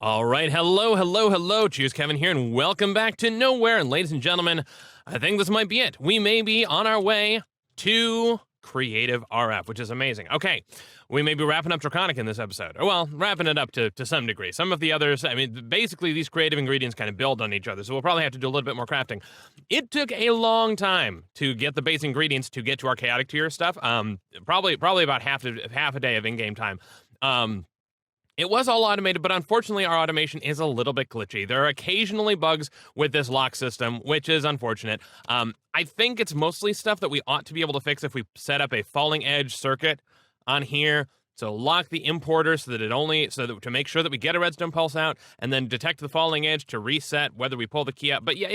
All right, hello, Cheerskevin here, and welcome back to Nowhere. And ladies and gentlemen, I think this might be it. We may be on our way to Creative RF, which is amazing. Okay, we may be wrapping up Draconic in this episode. Or, well, wrapping it up to some degree. Some of the others, I mean, basically these creative ingredients kind of build on each other, so we'll probably have to do a little bit more crafting. It took a long time to get the base ingredients to get to our chaotic tier stuff. Probably about half a day of in-game time. It was all automated, but unfortunately our automation is a little bit glitchy. There are occasionally bugs with this lock system, which is unfortunate. I think it's mostly stuff that we ought to be able to fix if we set up a falling edge circuit on here. So lock the importer so that to make sure that we get a redstone pulse out, and then detect the falling edge to reset whether we pull the key out. But yeah,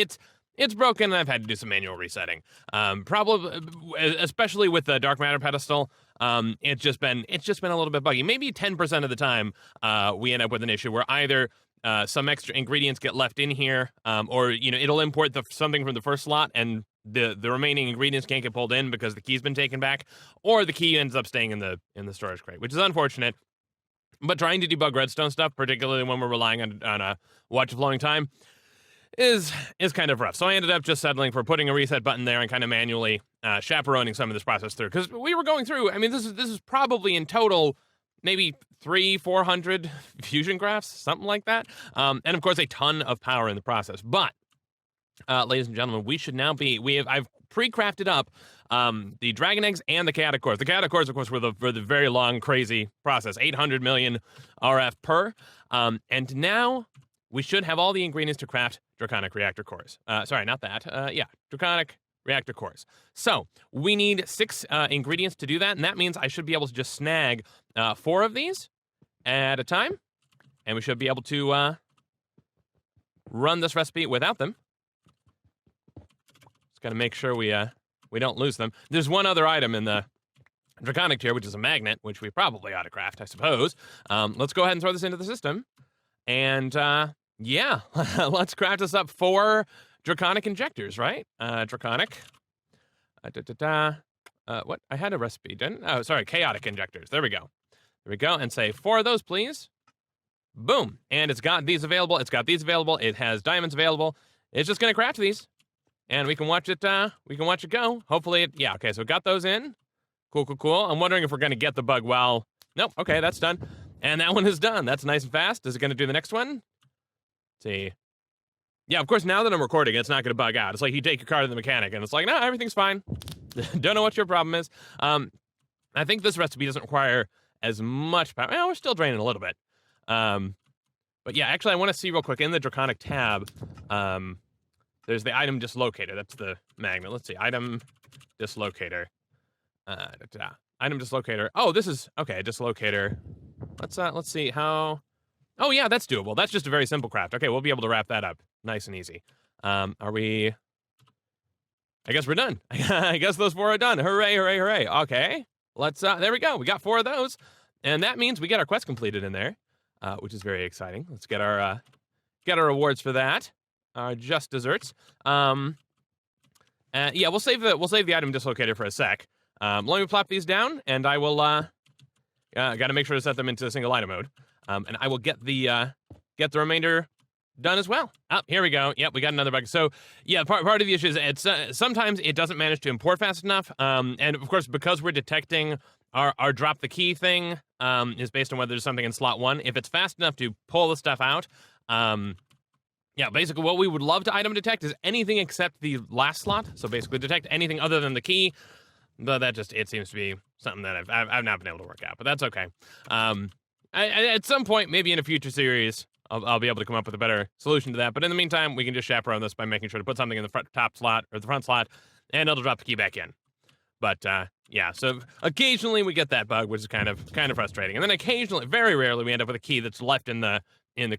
it's broken, and I've had to do some manual resetting. Probably, especially with the dark matter pedestal. It's just been a little bit buggy. Maybe 10% of the time, we end up with an issue where either some extra ingredients get left in here, or it'll import something from the first slot, and the remaining ingredients can't get pulled in because the key's been taken back, or the key ends up staying in the storage crate, which is unfortunate. But trying to debug redstone stuff, particularly when we're relying on a watch of flowing time, is kind of rough. So I ended up just settling for putting a reset button there and kind of manually chaperoning some of this process through, because we were going through. I mean, this is probably in total maybe 300-400 fusion graphs, something like that, and of course a ton of power in the process. But ladies and gentlemen, I've pre-crafted up the dragon eggs and the chaotic cores. The chaotic cores, of course, were the very long, crazy process, 800 million RF per, and now we should have all the ingredients to craft draconic reactor cores. Sorry, not that. Draconic reactor cores. So we need 6 ingredients to do that, and that means I should be able to just snag 4 of these at a time, and we should be able to run this recipe without them. Just gotta make sure we don't lose them. There's one other item in the draconic tier, which is a magnet, which we probably ought to craft, I suppose. Let's go ahead and throw this into the system, and yeah, let's craft us up 4 draconic injectors, right? Draconic. What? I had a recipe, didn't I? Oh, sorry, chaotic injectors. There we go. And say 4 of those, please. Boom. And it's got these available. It has diamonds available. It's just gonna craft these, and we can watch it. Go. Hopefully, yeah. Okay, so we got those in. Cool. I'm wondering if we're gonna get the bug while. Nope. Okay, that's done. And that one is done. That's nice and fast. Is it gonna do the next one? See. Yeah, of course, now that I'm recording, it's not going to bug out. It's like you take your car to the mechanic, and it's like, no, everything's fine. Don't know what your problem is. I think this recipe doesn't require as much power. Well, we're still draining a little bit. But yeah, actually, I want to see real quick, in the Draconic tab, there's the item dislocator. That's the magnet. Let's see, item dislocator. Item dislocator. Oh, this is, okay, dislocator. Let's see how... Oh, yeah, that's doable. That's just a very simple craft. Okay, we'll be able to wrap that up nice and easy. Are we... I guess we're done. I guess those 4 are done. Hooray. Okay, let's... there we go. We got 4 of those. And that means we get our quest completed in there, which is very exciting. Let's get our rewards for that. Just desserts. Yeah, we'll save the item dislocator for a sec. Let me plop these down, and I will... got to make sure to set them into single item mode. And I will get the remainder done as well. Oh, here we go. Yep, we got another bug. So, yeah, part of the issue is it's sometimes it doesn't manage to import fast enough. And of course, because we're detecting our drop the key thing is based on whether there's something in slot 1. If it's fast enough to pull the stuff out, yeah, basically what we would love to item detect is anything except the last slot. So basically detect anything other than the key. Though that it seems to be something that I've not been able to work out, but that's okay. At some point, maybe in a future series, I'll be able to come up with a better solution to that. But in the meantime, we can just chaperone this by making sure to put something in the top slot or the front slot, and it'll drop the key back in. But yeah, so occasionally we get that bug, which is kind of frustrating. And then occasionally, very rarely, we end up with a key that's left in the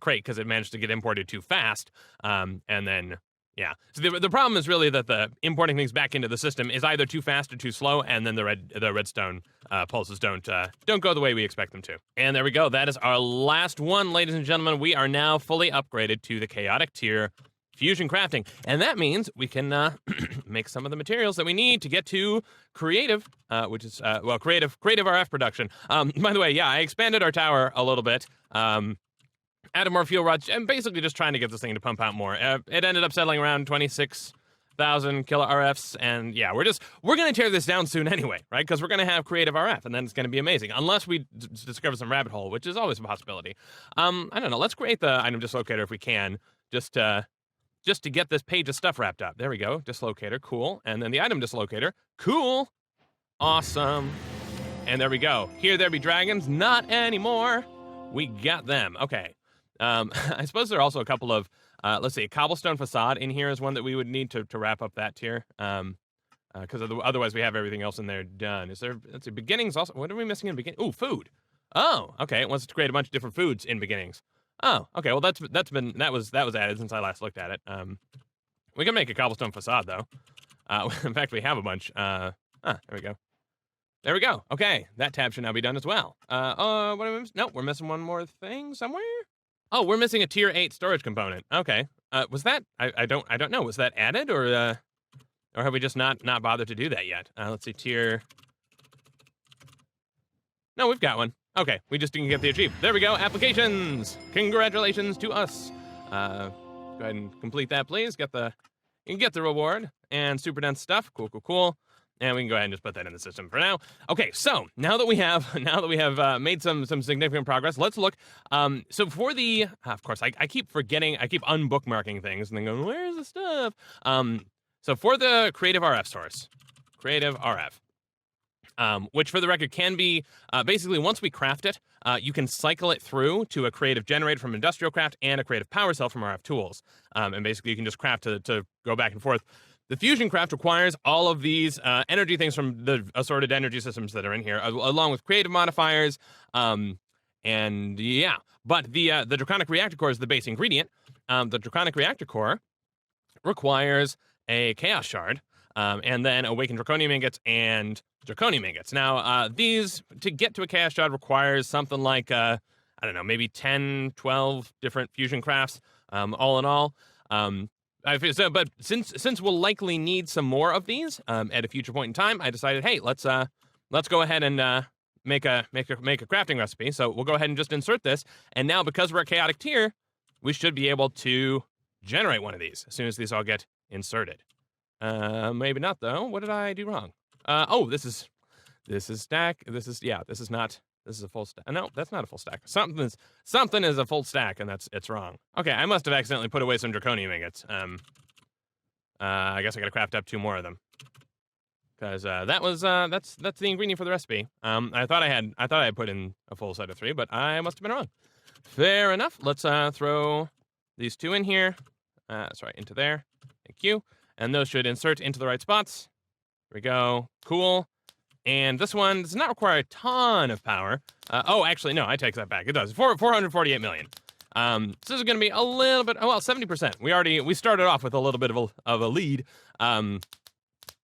crate because it managed to get imported too fast. And then yeah, so the problem is really that the importing things back into the system is either too fast or too slow, and then the redstone pulses don't go the way we expect them to. And there we go. That is our last one, ladies and gentlemen. We are now fully upgraded to the chaotic tier fusion crafting, and that means we can make some of the materials that we need to get to creative, which is creative RF production. By the way, yeah, I expanded our tower a little bit. added more fuel rods, and basically just trying to get this thing to pump out more. It ended up settling around 26,000 kilo RFs, and yeah, we're gonna tear this down soon anyway, right? Because we're gonna have creative RF, and then it's gonna be amazing, unless we discover some rabbit hole, which is always a possibility. I don't know. Let's create the item dislocator if we can, just to get this page of stuff wrapped up. There we go. Dislocator, cool, and then the item dislocator, cool, awesome, and there we go. Here there be dragons, not anymore. We got them. Okay. I suppose there are also a couple of, let's see, cobblestone facade in here is one that we would need to wrap up that tier. Because otherwise we have everything else in there done. Is there, let's see, beginnings also, what are we missing in beginning? Ooh, food. Oh, okay. It wants to create a bunch of different foods in beginnings. Oh, okay. Well, that was added since I last looked at it. We can make a cobblestone facade though. In fact, we have a bunch. There we go. There we go. Okay, that tab should now be done as well. What are we missing? No, we're missing one more thing somewhere. Oh, we're missing a tier 8 storage component. Okay. Was that? I don't know. Was that added or have we just not bothered to do that yet? Let's see. Tier. No, we've got one. Okay, we just didn't get the achieve. There we go. Applications. Congratulations to us. Go ahead and complete that, please. You can get the reward and super dense stuff. Cool, cool, cool. And we can go ahead and just put that in the system for now. Okay, so now that we have made some significant progress, let's look. So for the, of course, I keep forgetting, I keep unbookmarking things and then going, where's the stuff? So for the creative RF source, creative RF, which for the record can be basically once we craft it, you can cycle it through to a creative generator from industrial craft and a creative power cell from RF tools, and basically you can just craft to go back and forth. The fusion craft requires all of these energy things from the assorted energy systems that are in here, along with creative modifiers, and yeah. But the draconic reactor core is the base ingredient. The draconic reactor core requires a chaos shard, and then awakened draconium ingots and draconium ingots. Now, these, to get to a chaos shard, requires something like, I don't know, maybe 10, 12 different fusion crafts, all in all. But since we'll likely need some more of these at a future point in time, I decided, hey, let's go ahead and make a crafting recipe. So we'll go ahead and just insert this. And now, because we're at chaotic tier, we should be able to generate one of these as soon as these all get inserted. Maybe not though. What did I do wrong? Oh, this is stack. This is not. This is a full stack. No, that's not a full stack. Something is a full stack, and it's wrong. Okay, I must have accidentally put away some draconium ingots. I guess I gotta craft up 2 more of them. Because that's the ingredient for the recipe. I thought I had put in a full set of 3, but I must have been wrong. Fair enough. Let's throw these 2 in here. Sorry, into there. Thank you. And those should insert into the right spots. There we go. Cool. And this one does not require a ton of power. Oh, actually, no, I take that back. It does. 448 million. So this is going to be a little bit, 70%. We started off with a little bit of a lead. And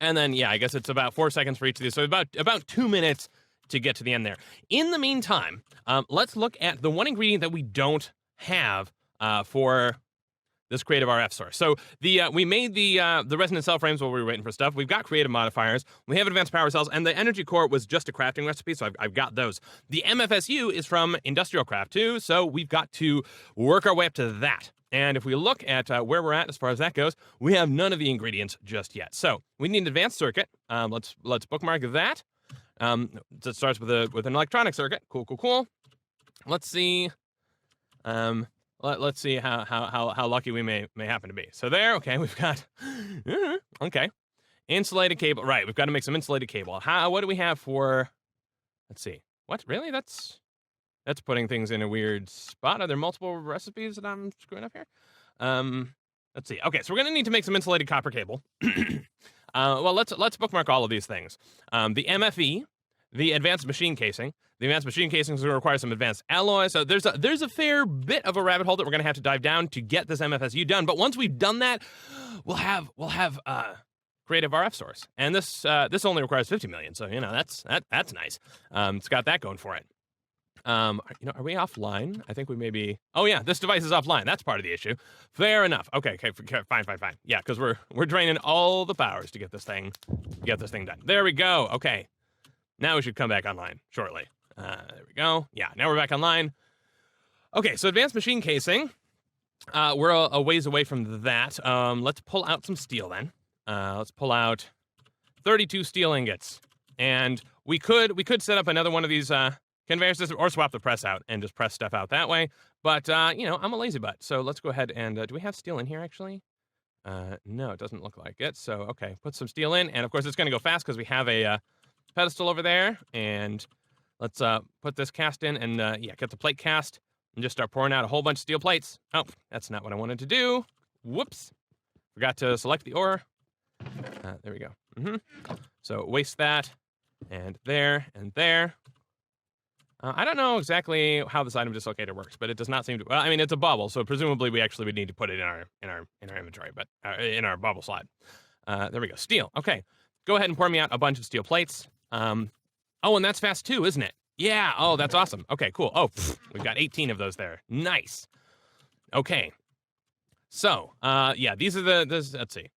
then, yeah, I guess it's about 4 seconds for each of these. So about 2 minutes to get to the end there. In the meantime, let's look at the one ingredient that we don't have for this creative RF source. So we made the resonant cell frames while we were waiting for stuff. We've got creative modifiers. We have advanced power cells, and the energy core was just a crafting recipe, so I've got those. The MFSU is from Industrial Craft 2, so we've got to work our way up to that. And if we look at where we're at as far as that goes, we have none of the ingredients just yet. So we need an advanced circuit. Let's bookmark that. It starts with an electronic circuit. Cool. Let's see. Let's see how lucky we may happen to be. So there, okay, we've got, okay, insulated cable. Right, we've got to make some insulated cable. What do we have for? Let's see. What, really? That's putting things in a weird spot. Are there multiple recipes that I'm screwing up here? Let's see. Okay, so we're gonna need to make some insulated copper cable. Well, let's bookmark all of these things. The MFE, the advanced machine casing. The advanced machine casing is going to require some advanced alloy. So there's a fair bit of a rabbit hole that we're going to have to dive down to get this MFSU done. But once we've done that, we'll have creative RF source, and this only requires 50 million. So that's nice. It's got that going for it. Are we offline? I think we may be. Oh yeah, this device is offline. That's part of the issue. Fair enough. Okay, fine. Yeah, because we're draining all the powers to get this thing done. There we go. Okay, now we should come back online shortly. There we go. Yeah, now we're back online. Okay, so advanced machine casing. We're a ways away from that. Let's pull out some steel then. Let's pull out 32 steel ingots, and we could set up another one of these conveyor systems, or swap the press out and just press stuff out that way. But you know, I'm a lazy butt, so let's go ahead and do we have steel in here actually? No, it doesn't look like it. So okay, put some steel in, and of course it's going to go fast because we have a pedestal over there. And let's put this cast in, and yeah, get the plate cast, and just start pouring out a whole bunch of steel plates. Oh, that's not what I wanted to do. Whoops, forgot to select the ore. There we go. So waste that, and there, and there. I don't know exactly how this item dislocator works, but it does not seem to. Well, I mean, it's a bubble, so presumably we actually would need to put it in our inventory, but in our bubble slot. There we go. Steel. Okay, go ahead and pour me out a bunch of steel plates. Oh, and that's fast too, isn't it? Yeah. Oh, that's awesome. Okay, cool. Oh, we've got 18 of those there. Nice. Okay. So, yeah, these are let's see.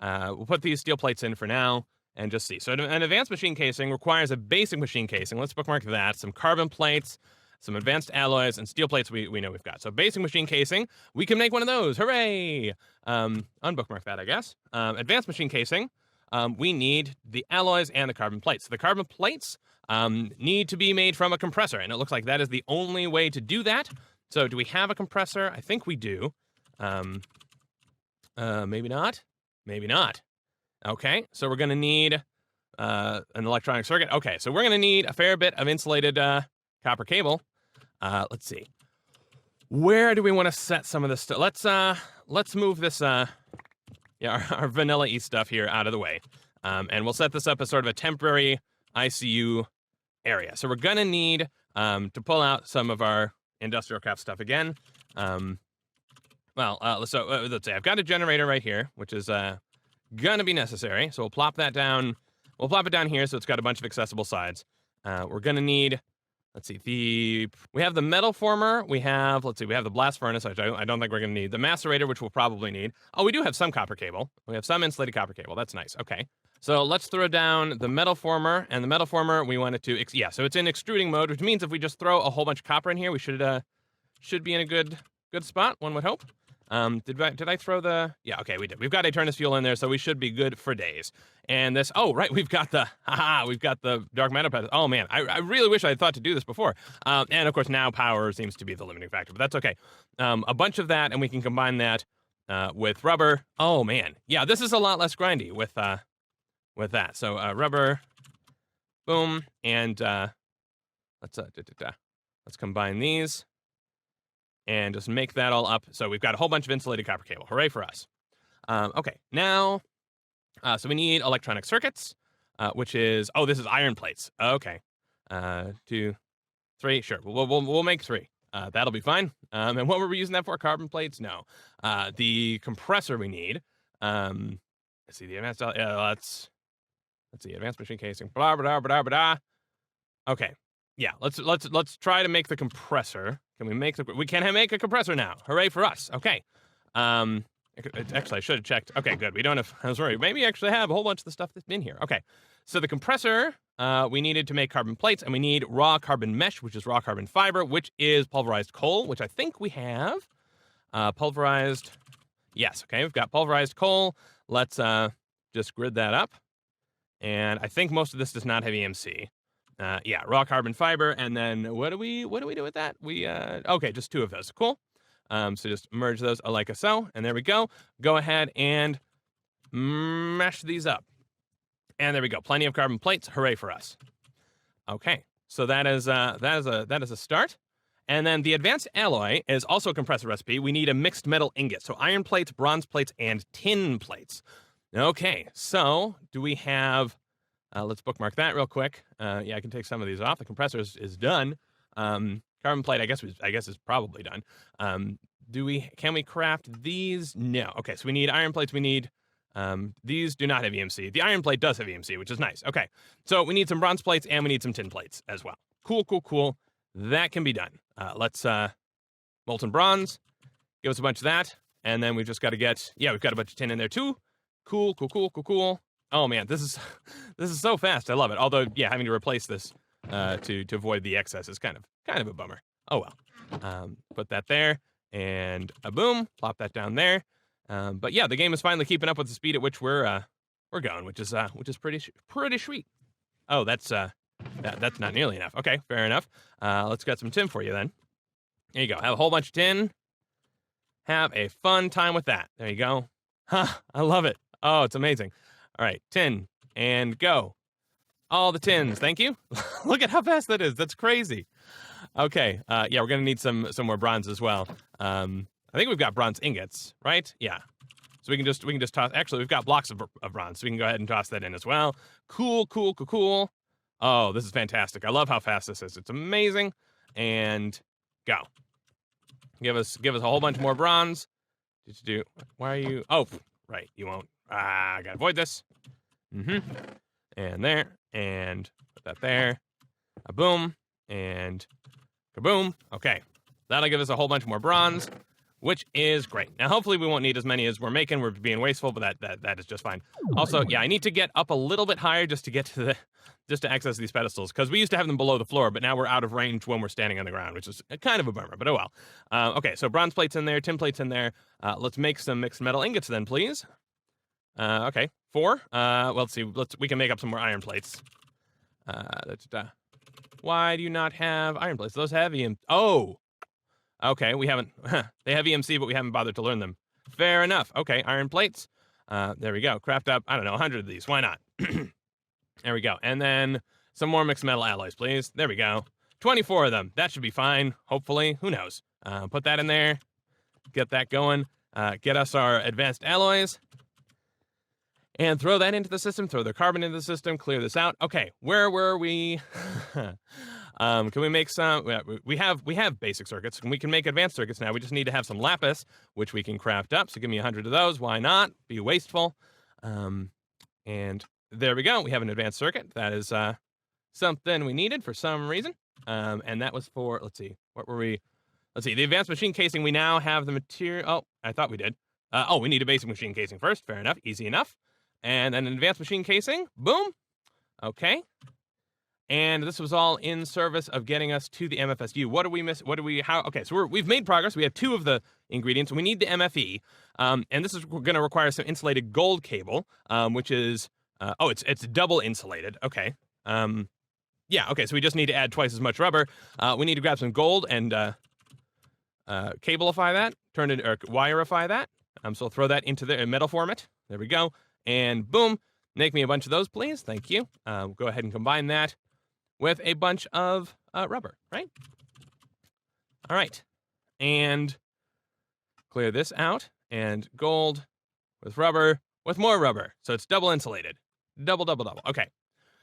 We'll put these steel plates in for now. And just see. So an advanced machine casing requires a basic machine casing. Let's bookmark that. Some carbon plates, some advanced alloys, and steel plates we know we've got. So basic machine casing, we can make one of those. Hooray! Unbookmark that, I guess. Advanced machine casing, we need the alloys and the carbon plates. So the carbon plates need to be made from a compressor, and it looks like that is the only way to do that. So do we have a compressor? I think we do. Maybe not. Maybe not. Okay, so we're going to need an electronic circuit. Okay, so we're going to need a fair bit of insulated copper cable. Let's see. Where do we want to set some of this stuff? Let's move this, our vanilla-y stuff here out of the way. And we'll set this up as sort of a temporary ICU area. So we're going to need to pull out some of our industrial craft stuff again. Let's say I've got a generator right here, which is gonna be necessary. So we'll plop that down. We'll plop it down here so it's got a bunch of accessible sides. We're gonna need, let's see, we have the metal former. We have the blast furnace, which I don't think we're gonna need. The macerator, which we'll probably need. Oh, we do have some copper cable. We have some insulated copper cable. That's nice. Okay. So let's throw down the metal former, and the metal former we want it to, so it's in extruding mode, which means if we just throw a whole bunch of copper in here, we should be in a good spot, one would hope. Did I throw the, yeah, okay, we did. We've got Eternus fuel in there, so we should be good for days. And this, oh, right, we've got the dark matter pedestal. Oh, man, I really wish I had thought to do this before. And of course, now power seems to be the limiting factor, but that's okay. A bunch of that, and we can combine that with rubber. Oh, man, yeah, this is a lot less grindy with that. So rubber, boom, and let's combine these. And just make that all up. So we've got a whole bunch of insulated copper cable. Hooray for us. Okay, now, so we need electronic circuits, which is, oh, this is iron plates. Okay, 2, 3, sure. We'll make 3. That'll be fine. And what were we using that for? Carbon plates? No. The compressor we need. Let's see the advanced. Let's see advanced machine casing. Blah blah blah blah blah. Okay. Yeah, let's try to make the compressor. Can we make we can make a compressor now. Hooray for us. Okay. Actually, I should have checked. Okay, good. We don't have, I was worried. Maybe we actually have a whole bunch of the stuff that's in here. Okay. So the compressor, we needed to make carbon plates, and we need raw carbon mesh, which is raw carbon fiber, which is pulverized coal, which I think we have. Pulverized, yes, okay, we've got pulverized coal. Let's just grid that up. And I think most of this does not have EMC. Yeah, raw carbon fiber, and then what do we do with that? Okay, just 2 of those. Cool. So just merge those like so, and there we go. Go ahead and mesh these up. And there we go. Plenty of carbon plates. Hooray for us. Okay. So that is a start. And then the advanced alloy is also a compressor recipe. We need a mixed metal ingot. So iron plates, bronze plates, and tin plates. Okay. So do we have, let's bookmark that real quick. Yeah, I can take some of these off. The compressor is done. Carbon plate, I guess is probably done. Can we craft these? No. Okay. So we need iron plates. We need, these do not have EMC. The iron plate does have EMC, which is nice. Okay. So we need some bronze plates and we need some tin plates as well. Cool. That can be done. Let's, molten bronze, give us a bunch of that. And then we've just got to get, yeah, we've got a bunch of tin in there too. Cool. Oh man, this is so fast. I love it. Although, yeah, having to replace this, to avoid the excess is kind of a bummer. Oh well. Put that there, and a boom, plop that down there. But yeah, the game is finally keeping up with the speed at which we're going, which is pretty sweet. Oh, that's not nearly enough. Okay, fair enough. Let's get some tin for you then. There you go. Have a whole bunch of tin. Have a fun time with that. There you go. Huh, I love it. Oh, it's amazing. All right, tin, and go. All the tins, thank you. Look at how fast that is. That's crazy. Okay, yeah, we're gonna need some more bronze as well. I think we've got bronze ingots, right? Yeah. So we can just toss. Actually, we've got blocks of bronze, so we can go ahead and toss that in as well. Cool. Oh, this is fantastic. I love how fast this is. It's amazing. And go. Give us a whole bunch more bronze. Why are you? Oh, right. You won't. I gotta avoid this. And there, and put that there. A boom, and kaboom. Okay, that'll give us a whole bunch more bronze, which is great. Now, hopefully, we won't need as many as we're making. We're being wasteful, but that is just fine. Also, yeah, I need to get up a little bit higher just to get to access these pedestals, because we used to have them below the floor, but now we're out of range when we're standing on the ground, which is kind of a bummer, but oh well. Okay, so bronze plates in there, tin plates in there. Let's make some mixed metal ingots then, please. Okay, 4. Well, let's see. We can make up some more iron plates. Why do you not have iron plates? Those have EMC. Oh, okay. We haven't. They have EMC, but we haven't bothered to learn them. Fair enough. Okay, iron plates. There we go. Craft up, I don't know, 100 of these. Why not? There we go. And then some more mixed metal alloys, please. There we go. 24 of them. That should be fine. Hopefully. Who knows? Put that in there. Get that going. Get us our advanced alloys. And throw that into the system, throw the carbon into the system, clear this out. Okay, where were we? Can we make some? We have basic circuits, and we can make advanced circuits now. We just need to have some lapis, which we can craft up. So give me 100 of those. Why not? Be wasteful. And there we go. We have an advanced circuit. That is something we needed for some reason. And that was for, let's see, what were we? Let's see, the advanced machine casing. We now have the material. Oh, I thought we did. We need a basic machine casing first. Fair enough. Easy enough. And then an advanced machine casing. Boom. Okay. And this was all in service of getting us to the MFSU. What do we miss? Okay, so we've made progress. We have 2 of the ingredients. We need the MFE. And this is going to require some insulated gold cable, which is, it's double insulated. Okay. Yeah, okay, so we just need to add twice as much rubber. We need to grab some gold and cableify that, or wireify that. So I'll throw that into the metal format. There we go. And boom, make me a bunch of those, please. Thank you. Go ahead and combine that with a bunch of rubber, right? All right. And clear this out. And gold with rubber with more rubber. So it's double insulated. Double. Okay.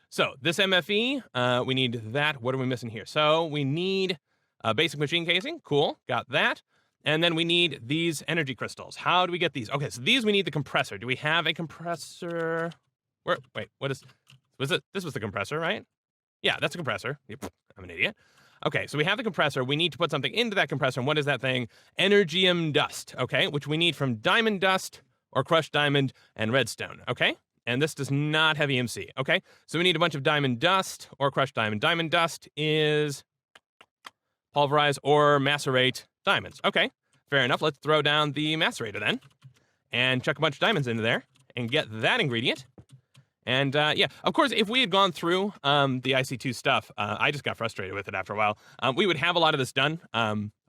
So this MFE, we need that. What are we missing here? So we need a basic machine casing. Cool. Got that. And then we need these energy crystals. How do we get these? Okay, so these we need the compressor. Do we have a compressor? Wait, what is... Was it? This was the compressor, right? Yeah, that's a compressor. Yep, I'm an idiot. Okay, so we have the compressor. We need to put something into that compressor. And what is that thing? Energium dust, okay? Which we need from diamond dust or crushed diamond and redstone, okay? And this does not have EMC, okay? So we need a bunch of diamond dust or crushed diamond. Diamond dust is pulverize or macerate diamonds. Okay, fair enough. Let's throw down the macerator then and chuck a bunch of diamonds into there and get that ingredient. And yeah, of course, if we had gone through the IC2 stuff, I just got frustrated with it after a while. We would have a lot of this done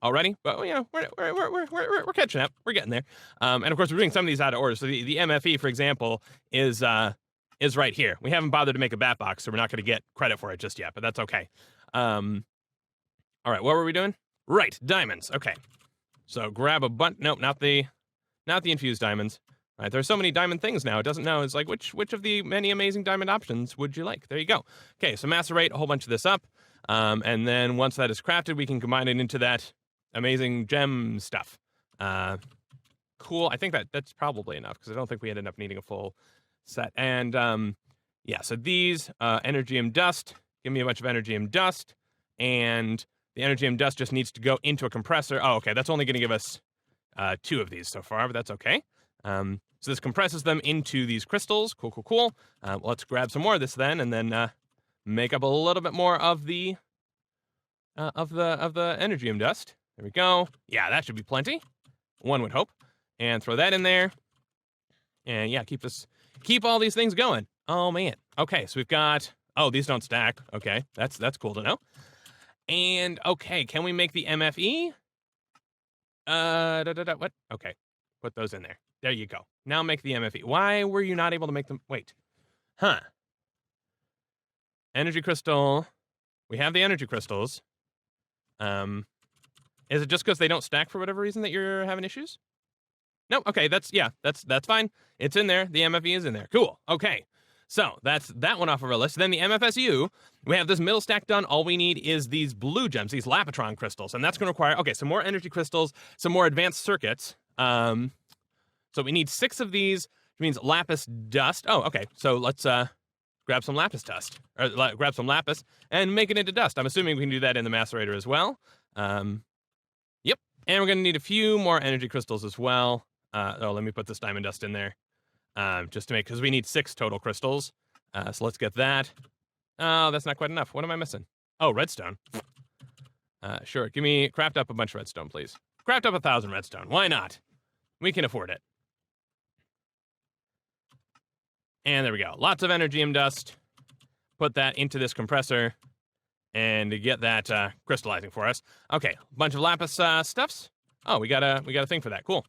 already, but you know, we're catching up. We're getting there. And of course, we're doing some of these out of order. So the MFE, for example, is right here. We haven't bothered to make a bat box, so we're not going to get credit for it just yet, but that's okay. All right, what were we doing? Right, diamonds. Okay, so grab a bunch. Nope, not the infused diamonds. Right, there's so many diamond things now. It doesn't know. It's like, which of the many amazing diamond options would you like? There you go. Okay, so macerate a whole bunch of this up. And then once that is crafted, we can combine it into that amazing gem stuff. Cool. I think that's probably enough, because I don't think we ended up needing a full set. And yeah, so these energium dust. Give me a bunch of energium dust. And the energium dust just needs to go into a compressor. Oh, okay, that's only going to give us 2 of these so far, but that's okay. So this compresses them into these crystals. Cool. Let's grab some more of this then, and then make up a little bit more of the energium dust. There we go. Yeah, that should be plenty. One would hope. And throw that in there. And yeah, keep all these things going. Oh man. Okay, so we've got, oh, these don't stack. Okay, that's cool to know. And okay, can we make the MFE? What? Okay, put those in there. There you go. Now make the MFE. Why were you not able to make them? Wait. Huh. Energy crystal. We have the energy crystals. Is it just because they don't stack for whatever reason that you're having issues? No, okay, that's fine. It's in there. The MFE is in there. Cool. Okay. So that's that one off of our list. Then the MFSU, we have this middle stack done. All we need is these blue gems, these Lapatron crystals, and that's going to require, okay, some more energy crystals, some more advanced circuits. So we need 6 of these, which means lapis dust. Oh, okay. So let's grab some lapis dust, or grab some lapis and make it into dust. I'm assuming we can do that in the macerator as well. Yep. And we're going to need a few more energy crystals as well. Let me put this diamond dust in there. Just to make, because we need 6 total crystals. So let's get that. Oh, that's not quite enough. What am I missing? Oh, redstone. Sure. Craft up a bunch of redstone, please. Craft up 1,000 redstone. Why not? We can afford it. And there we go. Lots of energium dust. Put that into this compressor and get that crystallizing for us. Okay, bunch of lapis stuffs. Oh, we got a thing for that. Cool.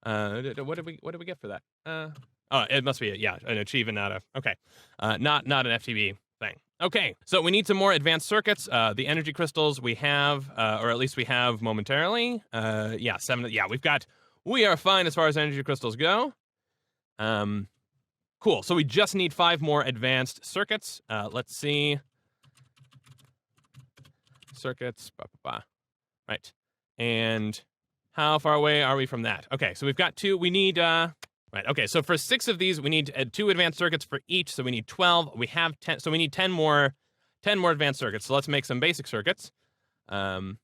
What did we get for that? Oh, it must be an achievement, not a not an FTB thing. Okay, so we need some more advanced circuits. The energy crystals we have, or at least we have momentarily. 7. Yeah, we are fine as far as energy crystals go. Cool. So we just need 5 more advanced circuits. Let's see. Circuits. Right. And how far away are we from that? Okay, so we've got 2. We need right. Okay, so for 6 of these, we need 2 advanced circuits for each. So we need 12. We have 10. So we need 10 more advanced circuits. So let's make some basic circuits. And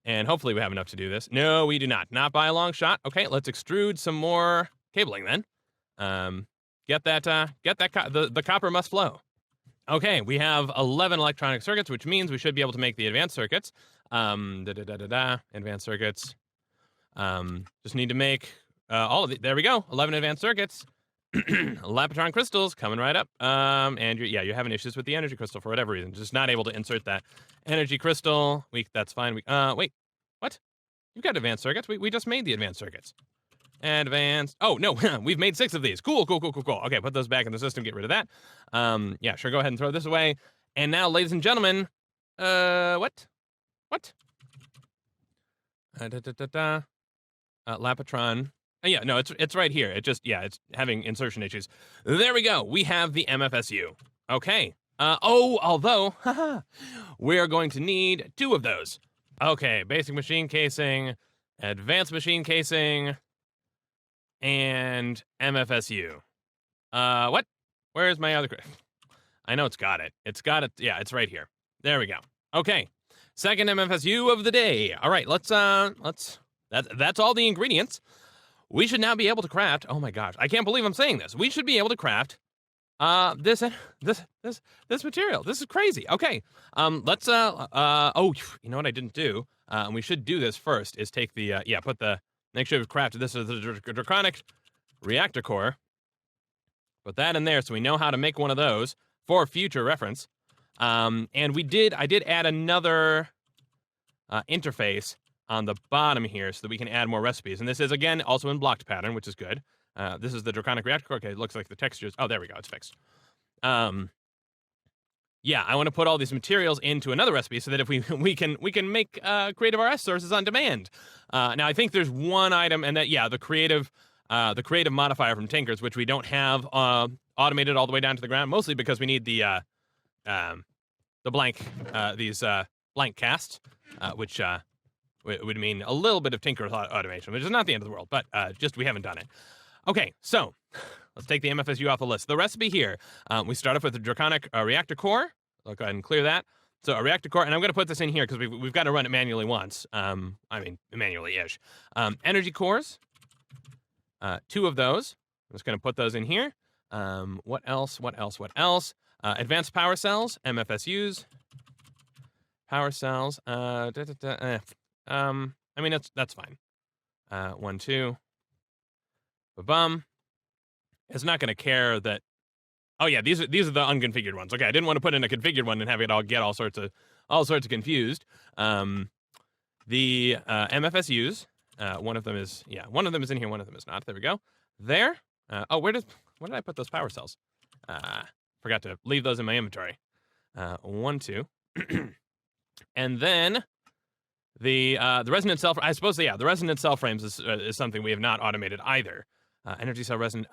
hopefully we have enough to do this. No, we do not. Not by a long shot. Okay, let's extrude some more cabling then. The copper must flow. Okay, we have 11 electronic circuits, which means we should be able to make the advanced circuits. Advanced circuits. Just need to make all of it. There we go. 11 advanced circuits. Lapatron crystals coming right up. And you're having issues with the energy crystal for whatever reason. Just not able to insert that energy crystal. That's fine. Wait, what? You've got advanced circuits. We just made the advanced circuits. Advanced. Oh no, we've made 6 of these. Cool. Okay, put those back in the system. Get rid of that. Sure. Go ahead and throw this away. And now, ladies and gentlemen, what? Lapatron. No, it's right here. It's having insertion issues. There we go. We have the MFSU. Okay. Although, we're going to need 2 of those. Okay, basic machine casing, advanced machine casing, and MFSU. What? Where's my other? I know it's got it. Yeah, it's right here. There we go. Okay. Second MFSU of the day. All right, let's that's all the ingredients. We should now be able to craft. Oh my gosh, I can't believe I'm saying this. We should be able to craft this material. This is crazy. Okay. Let's oh, you know what I didn't do? And we should do this first is take the make sure we've crafted this as the draconic reactor core. Put that in there so we know how to make one of those for future reference. And I did add another interface on the bottom here so that we can add more recipes. And this is, again, also in blocked pattern, which is good. This is the draconic reactor core. Okay, it looks like the textures. Oh, there we go. It's fixed. I want to put all these materials into another recipe so that if we can make creative RS sources on demand. Now I think there's one item, and that the creative modifier from Tinkers, which we don't have automated all the way down to the ground, mostly because we need the blank blank casts, which would mean a little bit of Tinker automation, which is not the end of the world, but just we haven't done it. Okay, so let's take the MFSU off the list. The recipe here, we start off with the draconic reactor core. I'll go ahead and clear that. So a reactor core, and I'm going to put this in here because we've got to run it manually once. Manually-ish. Energy cores, 2 of those. I'm just going to put those in here. What else? Advanced power cells, MFSUs. Power cells. I mean, that's fine. 1, 2. Ba-bum. It's not going to care that. Oh yeah, these are the unconfigured ones. Okay, I didn't want to put in a configured one and have it all get all sorts of confused. The MFSUs. One of them is in here. One of them is not. There we go. There. Where did I put those power cells? Forgot to leave those in my inventory. 1, 2. And then the resonant cell. I suppose the resonant cell frames is something we have not automated either. Energy cell resonant.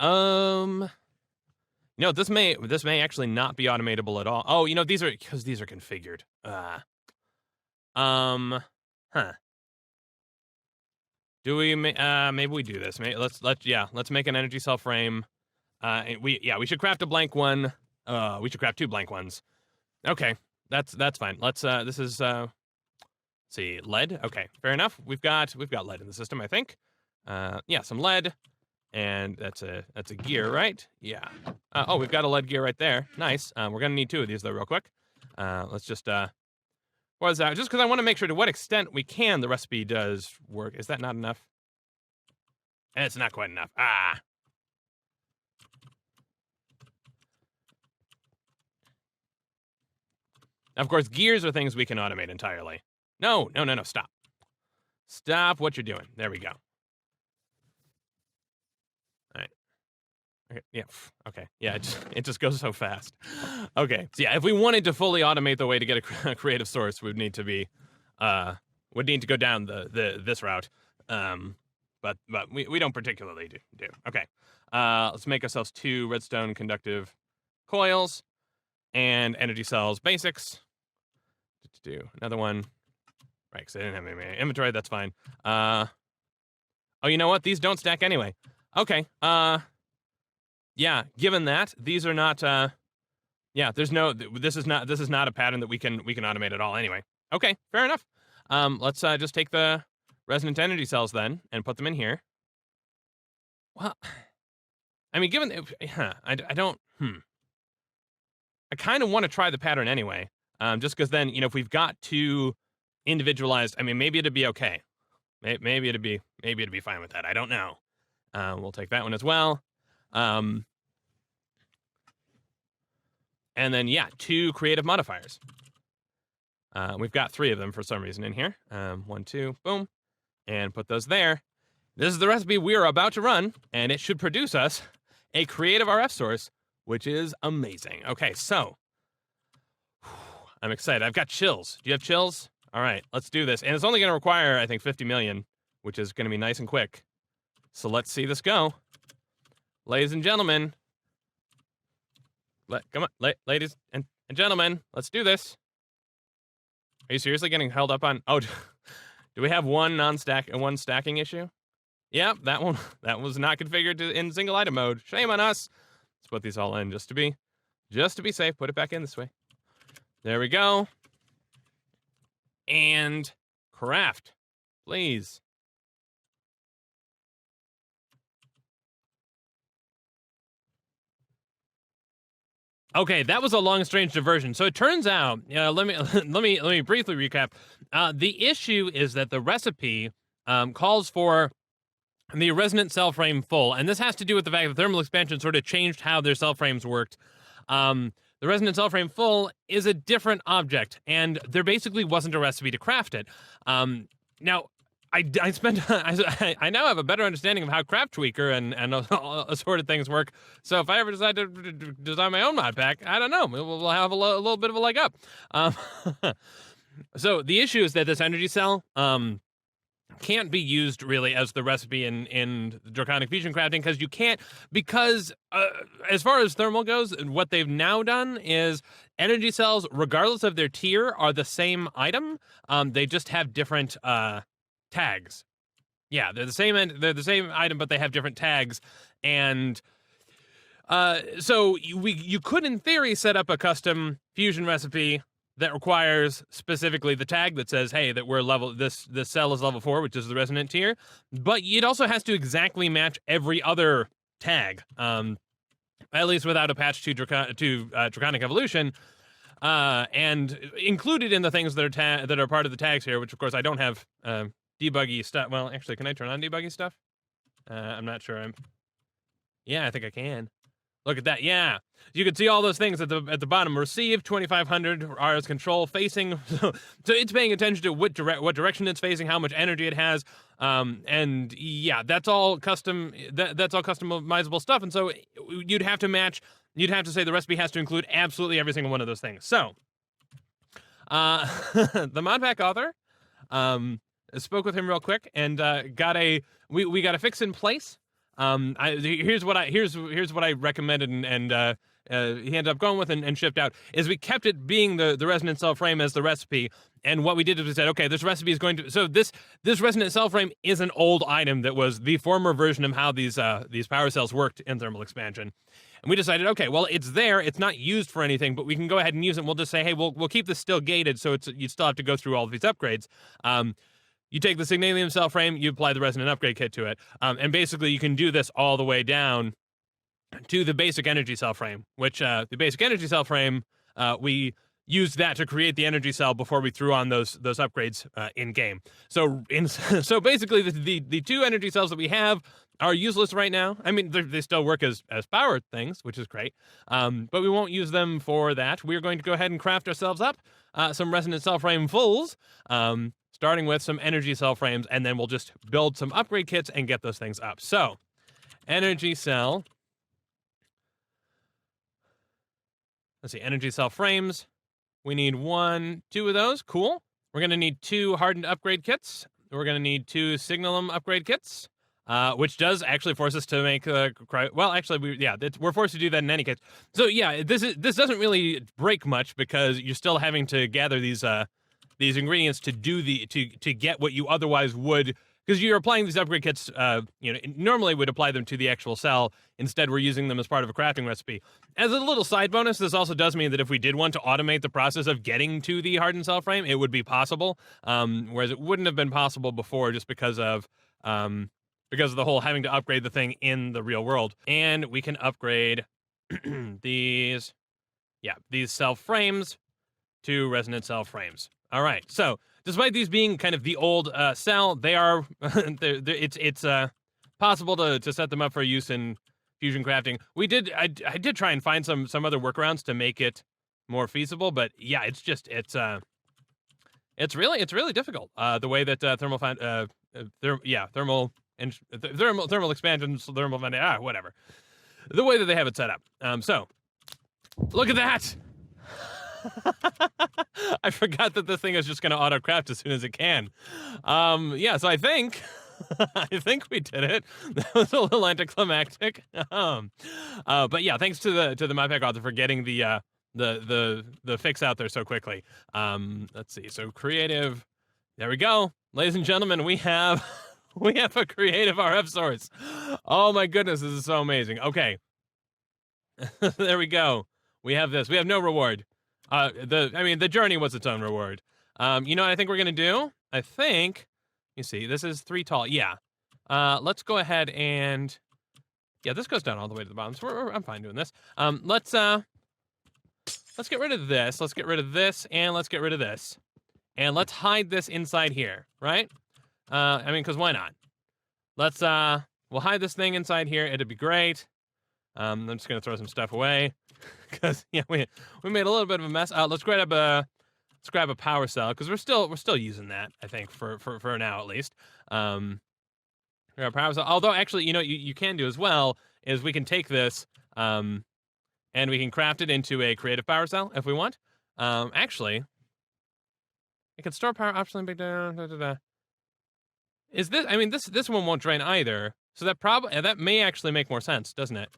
This may actually not be automatable at all. Oh, these are configured. Do we? Maybe we do this. Let's make an energy cell frame. We should craft a blank one. We should craft 2 blank ones. Okay, that's fine. Let's this is see, lead. Okay, fair enough. We've got lead in the system, I think. Some lead, and that's a gear, right? Yeah. We've got a lead gear right there. Nice. We're gonna need 2 of these though, real quick. Let's just what is that? Just because I want to make sure to what extent we can the recipe does work. Is that not enough? It's not quite enough. Of course, gears are things we can automate entirely. No, stop. Stop what you're doing. There we go. All right. Okay, yeah, okay. Yeah, it just goes so fast. Okay, so yeah, if we wanted to fully automate the way to get a creative source, would need to go down this route. But we don't particularly do. Okay. Let's make ourselves 2 redstone conductive coils and energy cells basics. Do another one. Right, because I didn't have any in my inventory. That's fine. You know what? These don't stack anyway. Okay. Yeah. Given that these are not. There's no. This is not a pattern that we can automate at all. Anyway. Okay. Fair enough. Let's just take the resonant energy cells then and put them in here. Well, I mean, given I don't. I kind of want to try the pattern anyway. Just because then, if we've got 2 individualized, I mean, maybe it'd be okay. Maybe it'd be fine with that. I don't know. We'll take that one as well. And then 2 creative modifiers. We've got 3 of them for some reason in here. 1, 2, boom, and put those there. This is the recipe we are about to run, and it should produce us a creative RF source, which is amazing. Okay, so I'm excited. I've got chills. Do you have chills? All right, let's do this. And it's only going to require, I think, 50 million, which is going to be nice and quick. So let's see this go. Ladies and gentlemen. Come on, ladies and gentlemen, let's do this. Are you seriously getting held up on? Oh, do we have one stacking issue? Yep, that was not configured in single item mode. Shame on us. Let's put these all in just to be safe. Put it back in this way. There we go. And craft, please. Okay, that was a long, strange diversion. So it turns out, let me briefly recap. The issue is that the recipe calls for the resonant cell frame full, and this has to do with the fact that thermal expansion sort of changed how their cell frames worked. The resonant cell frame full is a different object, and there basically wasn't a recipe to craft it. Now, I now have a better understanding of how Craft Tweaker and assorted things work. So if I ever decide to design my own mod pack, I don't know, we'll have a little bit of a leg up. So the issue is that this energy cell can't be used really as the recipe in Draconic Fusion crafting because as far as thermal goes, what they've now done is energy cells, regardless of their tier, are the same item. They just have different tags. Yeah, they're the same item, but they have different tags. And so you could, in theory, set up a custom fusion recipe that requires specifically the tag that says, hey, that we're level, this cell is level 4, which is the resonant tier. But it also has to exactly match every other tag, at least without a patch to Draconic Evolution. And included in the things that are part of the tags here, which of course I don't have debuggy stuff. Well, actually, can I turn on debuggy stuff? I'm not sure. Yeah, I think I can. Look at that. Yeah, you can see all those things at the bottom. Received 2,500 RS control facing. So it's paying attention to what direction it's facing, how much energy it has, and yeah, that's all custom. That's all customizable stuff. And so you'd have to match. You'd have to say the recipe has to include absolutely every single one of those things. So, the MODPACK author, spoke with him real quick and we got a fix in place. Here's what I recommended and he ended up going with and shipped out is we kept it being the resonant cell frame as the recipe. And what we did is we said, okay, this recipe is going to, so this resonant cell frame is an old item that was the former version of how these power cells worked in thermal expansion. And we decided, okay, well, it's there, it's not used for anything, but we can go ahead and use it. And we'll just say, hey, we'll keep this still gated, so you still have to go through all of these upgrades. You take the Signalium cell frame, you apply the resonant upgrade kit to it, and basically you can do this all the way down to the basic energy cell frame, which the basic energy cell frame, we used that to create the energy cell before we threw on those upgrades in game. So basically the two energy cells that we have are useless right now. I mean, they still work as power things, which is great, but we won't use them for that. We're going to go ahead and craft ourselves up some resonant cell frame fulls, starting with some energy cell frames, and then we'll just build some upgrade kits and get those things up. So, energy cell. Let's see, energy cell frames. We need 2 of those. Cool. We're going to need 2 hardened upgrade kits. We're going to need 2 Signalum upgrade kits, which does actually force us to make well, actually, we're forced to do that in any case. So yeah, this doesn't really break much because you're still having to gather these ingredients to do to get what you otherwise would, because you're applying these upgrade kits. Normally would apply them to the actual cell. Instead, we're using them as part of a crafting recipe. As a little side bonus, this also does mean that if we did want to automate the process of getting to the hardened cell frame, it would be possible. Whereas it wouldn't have been possible before, just because of the whole having to upgrade the thing in the real world. And we can upgrade these cell frames to resonant cell frames. All right, so despite these being kind of the old cell, they are it's possible to set them up for use in fusion crafting. I did try and find some other workarounds to make it more feasible, but yeah, it's really difficult. The way that thermal expansion, whatever. The way that they have it set up. So look at that. I forgot that this thing is just going to auto craft as soon as it can. So I think we did it. That was a little anticlimactic. But yeah, thanks to the MODPACK author for getting the fix out there so quickly. Let's see. So creative. There we go, ladies and gentlemen. We have a creative RF source. Oh my goodness, this is so amazing. Okay, there we go. We have this. We have no reward. The journey was its own reward. You know what I think we're gonna do? I think, you see, this is 3 tall. Yeah. Let's go ahead and, this goes down all the way to the bottom. So I'm fine doing this. Let's get rid of this. Let's get rid of this, and let's get rid of this, and let's hide this inside here, right? Because why not? We'll hide this thing inside here. It'd be great. I'm just gonna throw some stuff away because we made a little bit of a mess. Let's grab a power cell because we're still using that, I think, for now at least. Grab a power cell. Although actually, you can do as well is we can take this and we can craft it into a creative power cell if we want. Actually, it can store power optionally. Big data. Is this? This one won't drain either. So that may actually make more sense, doesn't it?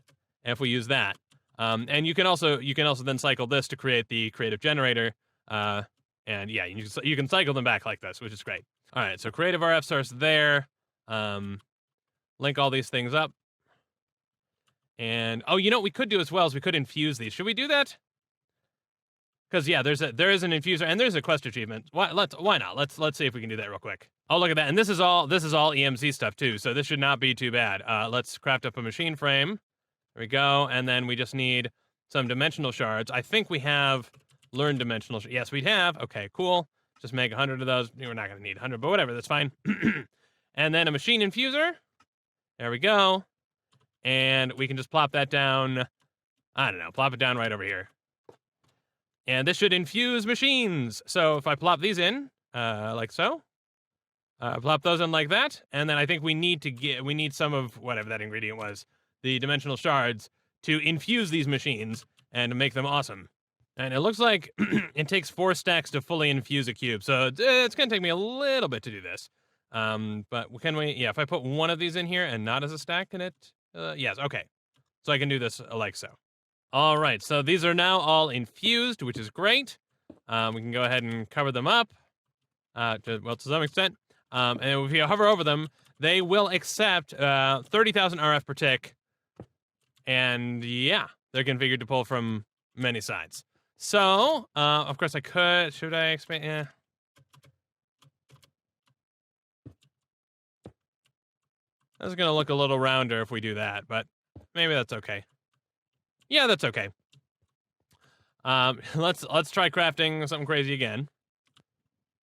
If we use that, and you can also then cycle this to create the creative generator, and yeah, you can cycle them back like this, which is great. All right, so creative RF source there. Link all these things up, and what we could do as well is we could infuse these. Should we do that? Because yeah, there is an infuser and there's a quest achievement. Why not? Let's see if we can do that real quick. Oh, look at that, and this is all EMC stuff too, so this should not be too bad. Let's craft up a machine frame. There we go, and then we just need some dimensional shards. I think we have Learn dimensional. Yes, we have. Okay, cool. Just make 100 of those. We're not going to need 100, but whatever. That's fine. And then a machine infuser. There we go. And we can just plop that down. I don't know. Plop it down right over here. And this should infuse machines. So if I plop these in, like so. Plop those in like that. And then I think we need some of whatever that ingredient was, the dimensional shards, to infuse these machines and make them awesome. And it looks like it takes 4 stacks to fully infuse a cube. So it's going to take me a little bit to do this. But can we, yeah, if I put one of these in here and not as a stack, can it? Yes, okay. So I can do this like so. All right, so these are now all infused, which is great. We can go ahead and cover them up, to some extent. And if you hover over them, they will accept 30,000 RF per tick. And yeah, they're configured to pull from many sides. So, of course I could, should I expand? Yeah. This is going to look a little rounder if we do that, but maybe that's okay. Yeah, that's okay. Let's try crafting something crazy again.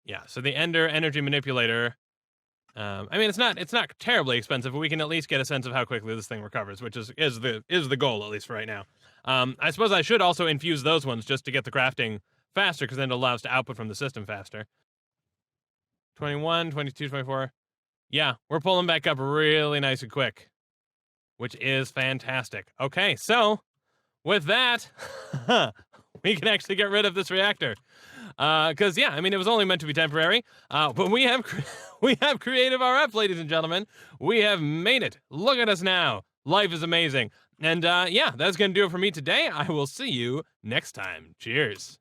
Yeah, so the Ender Energy Manipulator. I mean, it's not terribly expensive, but we can at least get a sense of how quickly this thing recovers, which is the goal, at least for right now. I suppose I should also infuse those ones just to get the crafting faster, because then it allows to output from the system faster. 21, 22, 24. Yeah, we're pulling back up really nice and quick, which is fantastic. Okay, so with that, we can actually get rid of this reactor. Because, yeah, I mean, it was only meant to be temporary. But we have creative RF, ladies and gentlemen. We have made it. Look at us now. Life is amazing. And, yeah, that's going to do it for me today. I will see you next time. Cheers.